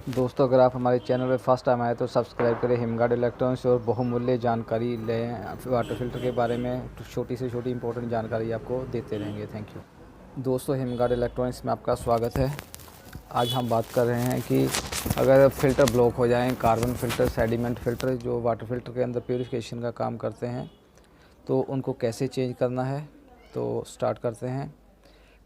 दोस्तों, अगर आप हमारे चैनल पर फर्स्ट टाइम आए तो सब्सक्राइब करें हिमगार्ड इलेक्ट्रॉनिक्स और बहुमूल्य जानकारी लें वाटर फ़िल्टर के बारे में। तो छोटी से छोटी इंपॉर्टेंट जानकारी आपको देते रहेंगे। थैंक यू दोस्तों, हिमगार्ड इलेक्ट्रॉनिक्स में आपका स्वागत है। आज हम बात कर रहे हैं कि अगर फ़िल्टर ब्लॉक हो जाएं, कार्बन फ़िल्टर, सेडिमेंट फ़िल्टर जो वाटर फ़िल्टर के अंदर प्यूरिफिकेशन का काम करते हैं, तो उनको कैसे चेंज करना है। तो स्टार्ट करते हैं।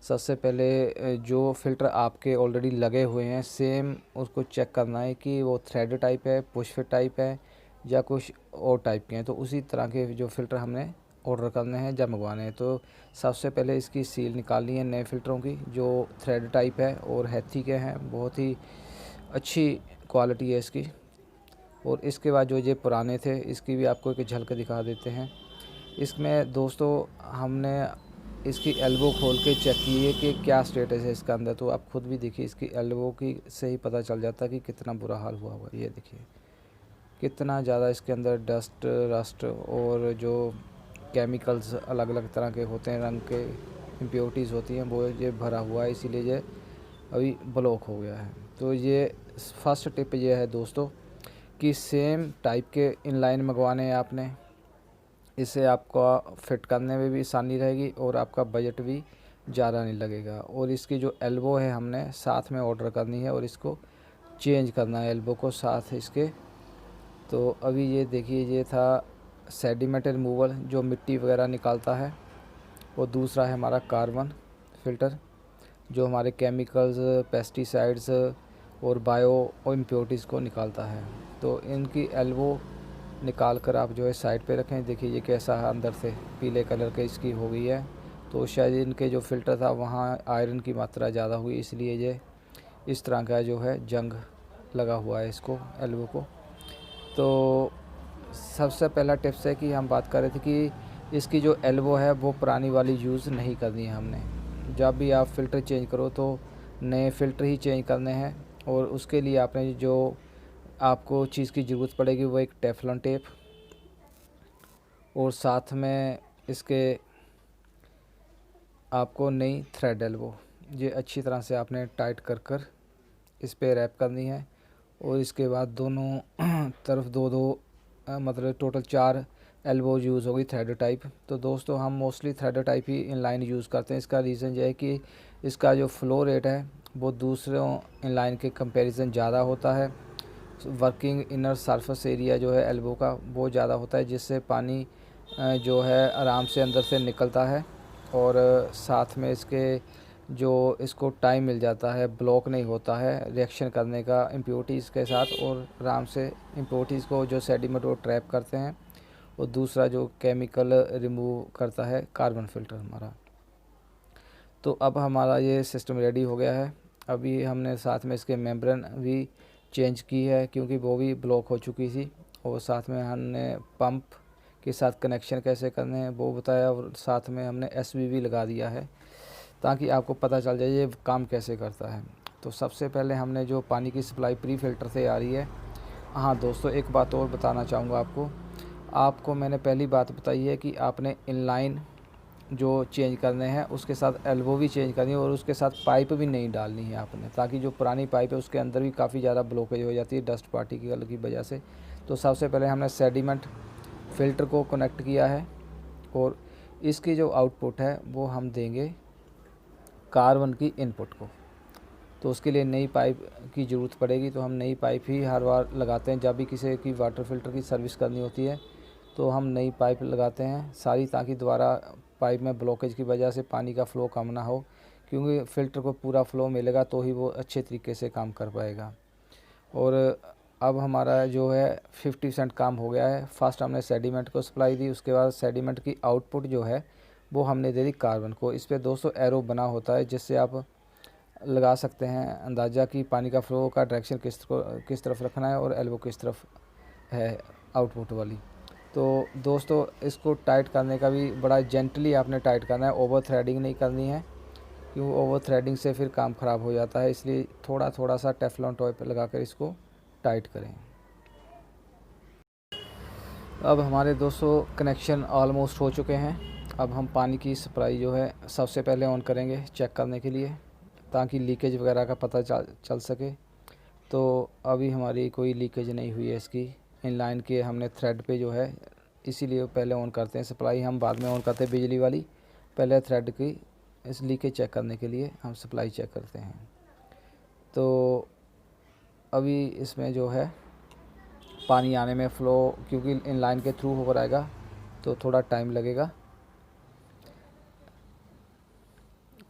सबसे पहले जो फ़िल्टर आपके ऑलरेडी लगे हुए हैं सेम उसको चेक करना है कि वो थ्रेड टाइप है, पुश फिट टाइप है या कुछ और टाइप के हैं। तो उसी तरह के जो फ़िल्टर हमने ऑर्डर करने हैं या मंगवाने हैं। तो सबसे पहले इसकी सील निकालनी है नए फ़िल्टरों की, जो थ्रेड टाइप है और हैथी के हैं। बहुत ही अच्छी क्वालिटी है इसकी। और इसके बाद जो ये पुराने थे इसकी भी आपको एक झलक दिखा देते हैं। इसमें दोस्तों हमने इसकी एल्बो खोल के चेक की है कि क्या स्टेटस है इसका अंदर। तो आप खुद भी देखिए, इसकी एल्बो की से ही पता चल जाता है कि कितना बुरा हाल हुआ हुआ है। ये देखिए कितना ज़्यादा इसके अंदर डस्ट, रस्ट और जो केमिकल्स अलग अलग तरह के होते हैं, रंग के इम्प्योरिटीज़ होती हैं, वो ये भरा हुआ है। इसीलिए ये अभी ब्लॉक हो गया है। तो ये फर्स्ट टिप ये है दोस्तों कि सेम टाइप के इनलाइन मंगवाने हैं आपने। इससे आपका फ़िट करने में भी आसानी रहेगी और आपका बजट भी ज़्यादा नहीं लगेगा। और इसकी जो एल्बो है हमने साथ में ऑर्डर करनी है और इसको चेंज करना है एल्बो को साथ इसके। तो अभी ये देखिए, ये था सेडिमेंट रिमूवल जो मिट्टी वगैरह निकालता है, और दूसरा है हमारा कार्बन फ़िल्टर जो हमारे केमिकल्स, पेस्टिसाइड्स और बायो और इम्प्योरिटीज़ को निकालता है। तो इनकी एल्बो निकाल कर आप जो है साइड पे रखें। देखिए ये कैसा है, अंदर से पीले कलर के इसकी हो गई है। तो शायद इनके जो फ़िल्टर था वहाँ आयरन की मात्रा ज़्यादा हुई, इसलिए ये इस तरह का जो है जंग लगा हुआ है इसको, एल्बो को। तो सबसे पहला टिप्स है कि हम बात कर रहे थे कि इसकी जो एल्बो है वो पुरानी वाली यूज़ नहीं करनी है हमने। जब भी आप फ़िल्टर चेंज करो तो नए फ़िल्टर ही चेंज करने हैं। और उसके लिए आपने जो आपको चीज़ की ज़रूरत पड़ेगी वो एक टेफ्लॉन टेप, और साथ में इसके आपको नई थ्रेड एल्बो। ये अच्छी तरह से आपने टाइट कर कर इस पे रैप करनी है। और इसके बाद दोनों तरफ दो दो मतलब टोटल 4 एल्बोज यूज़ होगी थ्रेड टाइप। तो दोस्तों हम मोस्टली थ्रेड टाइप ही इनलाइन यूज़ करते हैं। इसका रीज़न ये है कि इसका जो फ़्लो रेट है वो दूसरों इनलाइन के कंपैरिजन ज़्यादा होता है। वर्किंग इनर सरफेस एरिया जो है एल्बो का वो ज़्यादा होता है, जिससे पानी जो है आराम से अंदर से निकलता है। और साथ में इसके जो इसको टाइम मिल जाता है, ब्लॉक नहीं होता है रिएक्शन करने का इम्प्योरिटीज़ के साथ, और आराम से इम्प्योरिटीज़ को जो सेडिमेंट वो ट्रैप करते हैं। और दूसरा जो केमिकल रिमूव करता है कार्बन फ़िल्टर हमारा। तो अब हमारा ये सिस्टम रेडी हो गया है। अभी हमने साथ में इसके मेम्ब्रेन भी चेंज की है क्योंकि वो भी ब्लॉक हो चुकी थी। और साथ में हमने पंप के साथ कनेक्शन कैसे करने हैं वो बताया, और साथ में हमने एसवीवी लगा दिया है ताकि आपको पता चल जाए ये काम कैसे करता है। तो सबसे पहले हमने जो पानी की सप्लाई प्री फ़िल्टर से आ रही है। हाँ दोस्तों, एक बात और बताना चाहूँगा आपको मैंने पहली बात बताई है कि आपने इनलाइन जो चेंज करने हैं उसके साथ एल्बो भी चेंज करनी है, और उसके साथ पाइप भी नहीं डालनी है आपने, ताकि जो पुरानी पाइप है उसके अंदर भी काफ़ी ज़्यादा ब्लॉकेज हो जाती है डस्ट पार्टिकल की वजह से। तो सबसे पहले हमने सेडिमेंट फ़िल्टर को कनेक्ट किया है, और इसकी जो आउटपुट है वो हम देंगे कार्बन की इनपुट को। तो उसके लिए नई पाइप की ज़रूरत पड़ेगी। तो हम नई पाइप ही हर बार लगाते हैं जब भी किसी की वाटर फ़िल्टर की सर्विस करनी होती है, तो हम नई पाइप लगाते हैं सारी, ताकि दोबारा पाइप में ब्लॉकेज की वजह से पानी का फ़्लो कम ना हो। क्योंकि फ़िल्टर को पूरा फ़्लो मिलेगा तो ही वो अच्छे तरीके से काम कर पाएगा। और अब हमारा जो है 50% काम हो गया है। फर्स्ट हमने सेडिमेंट को सप्लाई दी, उसके बाद सेडिमेंट की आउटपुट जो है वो हमने दे दी कार्बन को। इस पर 200 एरो बना होता है, जिससे आप लगा सकते हैं अंदाज़ा कि पानी का फ़्लो का डायरेक्शन किस तरफ रखना है और एल्बो किस तरफ है आउटपुट वाली। तो दोस्तों इसको टाइट करने का भी बड़ा जेंटली आपने टाइट करना है, ओवर थ्रेडिंग नहीं करनी है, क्योंकि ओवर थ्रेडिंग से फिर काम ख़राब हो जाता है। इसलिए थोड़ा थोड़ा सा टेफ्लॉन टॉय पर लगा कर इसको टाइट करें। अब हमारे दोस्तों कनेक्शन ऑलमोस्ट हो चुके हैं। अब हम पानी की सप्लाई जो है सबसे पहले ऑन करेंगे चेक करने के लिए, ताकि लीकेज वगैरह का पता चल सके। तो अभी हमारी कोई लीकेज नहीं हुई है इसकी। इनलाइन के हमने थ्रेड पे जो है, इसीलिए पहले ऑन करते हैं सप्लाई, हम बाद में ऑन करते हैं बिजली वाली। पहले थ्रेड की इस लीकेज चेक करने के लिए हम सप्लाई चेक करते हैं। तो अभी इसमें जो है पानी आने में फ़्लो, क्योंकि इनलाइन के थ्रू होकर आएगा तो थोड़ा टाइम लगेगा।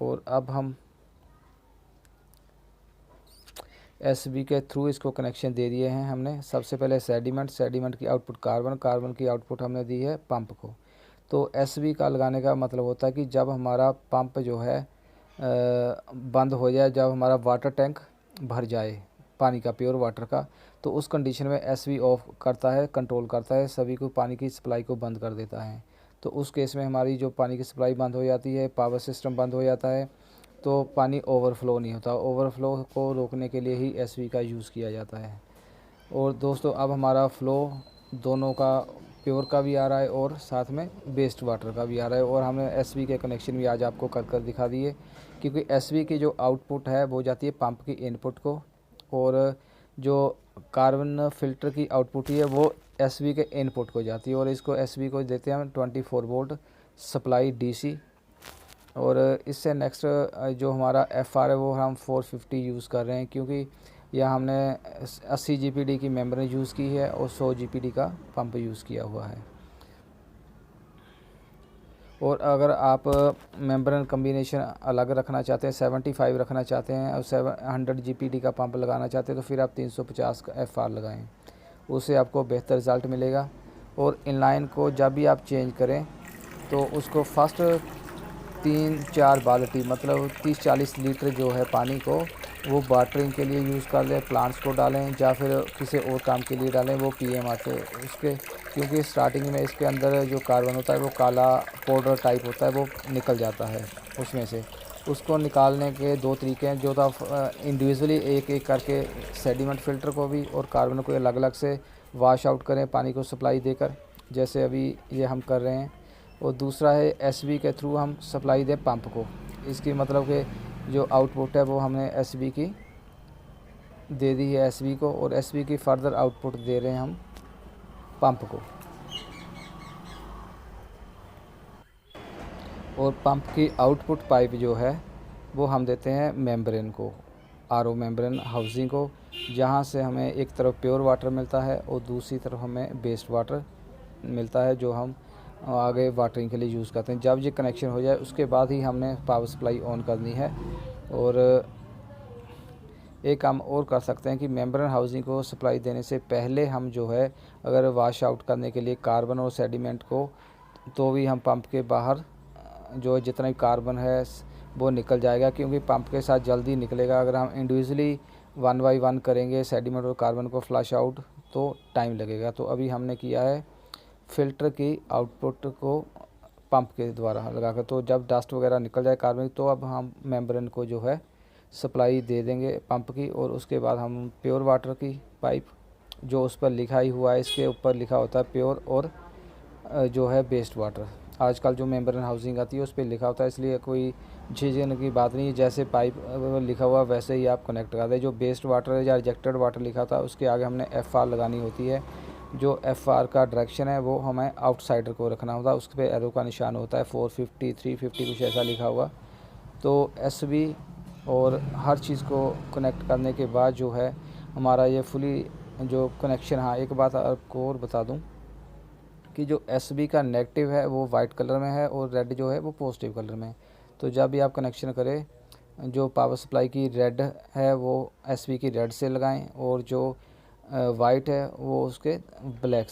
और अब हम एसबी के थ्रू इसको कनेक्शन दे दिए हैं हमने। सबसे पहले सेडिमेंट की आउटपुट कार्बन की आउटपुट हमने दी है पंप को। तो एसबी का लगाने का मतलब होता है कि जब हमारा पंप जो है बंद हो जाए, जब हमारा वाटर टैंक भर जाए पानी का, प्योर वाटर का, तो उस कंडीशन में एसबी ऑफ करता है, कंट्रोल करता है, सभी को पानी की सप्लाई को बंद कर देता है। तो उस केस में हमारी जो पानी की सप्लाई बंद हो जाती है, पावर सिस्टम बंद हो जाता है, तो पानी ओवरफ्लो नहीं होता। ओवरफ्लो को रोकने के लिए ही एसबी का यूज़ किया जाता है। और दोस्तों अब हमारा फ़्लो दोनों का, प्योर का भी आ रहा है और साथ में वेस्ट वाटर का भी आ रहा है। और हमने एसबी के कनेक्शन भी आज आपको कर दिखा दिए, क्योंकि एसबी की जो आउटपुट है वो जाती है पंप की इनपुट को, और जो कार्बन फ़िल्टर की आउटपुट ही है वो एसबी के इनपुट को जाती है। और इसको एसबी को देते हैं हम 24 वोल्ट सप्लाई डीसी। और इससे नेक्स्ट जो हमारा एफआर है वो हम 450 यूज़ कर रहे हैं, क्योंकि यह हमने 80 जीपीडी की मेम्ब्रेन यूज़ की है और 100 जीपीडी का पंप यूज़ किया हुआ है। और अगर आप मेम्ब्रेन कम्बिनेशन अलग रखना चाहते हैं, 75 रखना चाहते हैं और 100 जीपीडी का पंप लगाना चाहते हैं, तो फिर आप 350 का एफआर लगाएं, उससे आपको बेहतर रिज़ल्ट मिलेगा। और इनलाइन को जब भी आप चेंज करें तो उसको फर्स्ट 3-4 बाल्टी, मतलब 30-40 लीटर जो है पानी को, वो वाटरिंग के लिए यूज़ कर लें, प्लांट्स को डालें या फिर किसी और काम के लिए डालें, वो पीएम आते हैं उसके। क्योंकि स्टार्टिंग में इसके अंदर जो कार्बन होता है वो काला पाउडर टाइप होता है, वो निकल जाता है उसमें से। उसको निकालने के 2 तरीके हैं, जो था इंडिविजुअली एक एक करके सेडिमेंट फ़िल्टर को भी और कार्बन को अलग अलग से वाश आउट करें पानी को सप्लाई देकर, जैसे अभी ये हम कर रहे हैं। और दूसरा है एसबी के थ्रू हम सप्लाई दें पंप को। इसकी मतलब कि जो आउटपुट है वो हमने एसबी की दे दी है एसबी को, और एसबी की फर्दर आउटपुट दे रहे हैं हम पंप को। और पंप की आउटपुट पाइप जो है वो हम देते हैं मेम्ब्रेन को, आरओ मेम्ब्रेन हाउसिंग को, जहाँ से हमें एक तरफ प्योर वाटर मिलता है और दूसरी तरफ हमें वेस्ट वाटर मिलता है, जो हम आगे वाटरिंग के लिए यूज़ करते हैं। जब ये कनेक्शन हो जाए उसके बाद ही हमने पावर सप्लाई ऑन करनी है। और एक काम और कर सकते हैं कि मेम्ब्रेन हाउसिंग को सप्लाई देने से पहले हम जो है, अगर वाश आउट करने के लिए कार्बन और सेडिमेंट को, तो भी हम पंप के बाहर जो जितना भी कार्बन है वो निकल जाएगा, क्योंकि पंप के साथ जल्दी निकलेगा। अगर हम इंडिविजुअली 1 बाय 1 करेंगे सेडिमेंट और कार्बन को फ्लश आउट, तो टाइम लगेगा। तो अभी हमने किया है फ़िल्टर की आउटपुट को पंप के द्वारा लगाकर, तो जब डस्ट वगैरह निकल जाए कार्बन, तो अब हम मेम्ब्रेन को जो है सप्लाई दे देंगे पंप की। और उसके बाद हम प्योर वाटर की पाइप, जो उस पर लिखा ही हुआ है, इसके ऊपर लिखा होता है प्योर और जो है वेस्ट वाटर। आजकल जो मेम्ब्रेन हाउसिंग आती है उस पर लिखा होता है, इसलिए कोई झिझकने की बात नहीं है। जैसे पाइप लिखा हुआ वैसे ही आप कनेक्ट कर दें। जो वेस्ट वाटर या रिजेक्टेड वाटर लिखा था उसके आगे हमने एफआर लगानी होती है। जो एफआर का डायरेक्शन है वो हमें आउटसाइडर को रखना होता है, उस पर एरो का निशान होता है 450 350 कुछ ऐसा लिखा हुआ। तो एसबी और हर चीज़ को कनेक्ट करने के बाद जो है हमारा ये फुली जो कनेक्शन। हाँ, एक बात आपको और बता दूं कि जो एसबी का नेगेटिव है वो वाइट कलर में है और रेड जो है वो पॉजिटिव कलर में है। तो जब भी आप कनेक्शन करें, जो पावर सप्लाई की रेड है वो एसबी की रेड से लगाएं, और जो वाइट है वो उसके ब्लैक